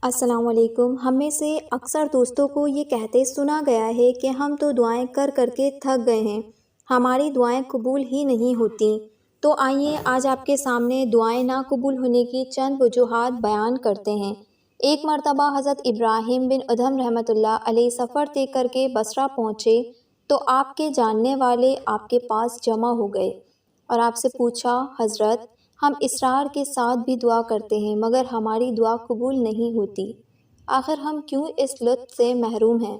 السلام علیکم۔ ہم میں سے اکثر دوستوں کو یہ کہتے سنا گیا ہے کہ ہم تو دعائیں کر کر کے تھک گئے ہیں، ہماری دعائیں قبول ہی نہیں ہوتیں۔ تو آئیے آج آپ کے سامنے دعائیں نہ قبول ہونے کی چند وجوہات بیان کرتے ہیں۔ ایک مرتبہ حضرت ابراہیم بن ادھم رحمۃ اللہ علیہ سفر طے کر کے بصرہ پہنچے تو آپ کے جاننے والے آپ کے پاس جمع ہو گئے اور آپ سے پوچھا، حضرت ہم اصرار کے ساتھ بھی دعا کرتے ہیں مگر ہماری دعا قبول نہیں ہوتی، آخر ہم کیوں اس لطف سے محروم ہیں؟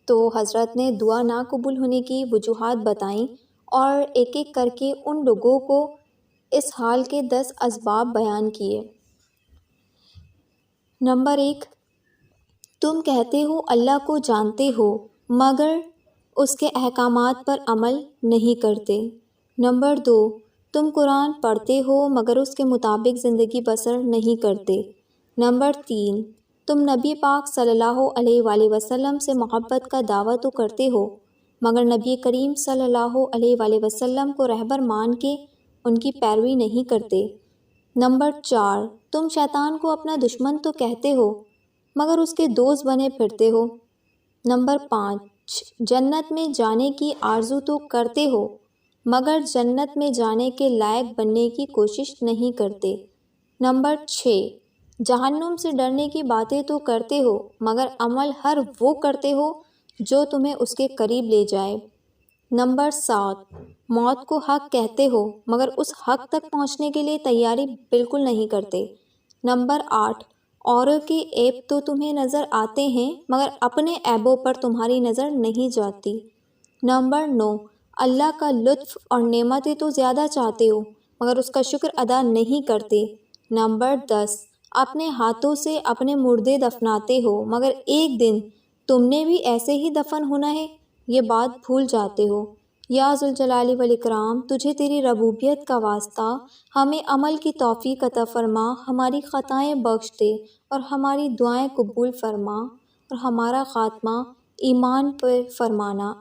تو حضرت نے دعا نہ قبول ہونے کی وجوہات بتائیں اور ایک ایک کر کے ان لوگوں کو اس حال کے 10 اسباب بیان کیے۔ نمبر 1، تم کہتے ہو اللہ کو جانتے ہو مگر اس کے احکامات پر عمل نہیں کرتے۔ نمبر 2، تم قرآن پڑھتے ہو مگر اس کے مطابق زندگی بسر نہیں کرتے۔ نمبر 3، تم نبی پاک صلی اللہ علیہ وآلہ وسلم سے محبت کا دعویٰ تو کرتے ہو مگر نبی کریم صلی اللہ علیہ وآلہ وسلم کو رہبر مان کے ان کی پیروی نہیں کرتے۔ نمبر 4، تم شیطان کو اپنا دشمن تو کہتے ہو مگر اس کے دوست بنے پھرتے ہو۔ نمبر 5، جنت میں جانے کی آرزو تو کرتے ہو مگر جنت میں جانے کے لائق بننے کی کوشش نہیں کرتے۔ نمبر 6، جہنم سے ڈرنے کی باتیں تو کرتے ہو مگر عمل ہر وہ کرتے ہو جو تمہیں اس کے قریب لے جائے۔ نمبر 7، موت کو حق کہتے ہو مگر اس حق تک پہنچنے کے لیے تیاری بالکل نہیں کرتے۔ نمبر 8، اوروں کے عیب تو تمہیں نظر آتے ہیں مگر اپنے عیبوں پر تمہاری نظر نہیں جاتی۔ نمبر 9، اللہ کا لطف اور نعمتیں تو زیادہ چاہتے ہو مگر اس کا شکر ادا نہیں کرتے۔ نمبر 10، اپنے ہاتھوں سے اپنے مردے دفناتے ہو مگر ایک دن تم نے بھی ایسے ہی دفن ہونا ہے، یہ بات بھول جاتے ہو۔ یا ذوالجلال والاکرام، تجھے تیری ربوبیت کا واسطہ ہمیں عمل کی توفیق عطا فرما، ہماری خطائیں بخش دے اور ہماری دعائیں قبول فرما اور ہمارا خاتمہ ایمان پر فرمانا۔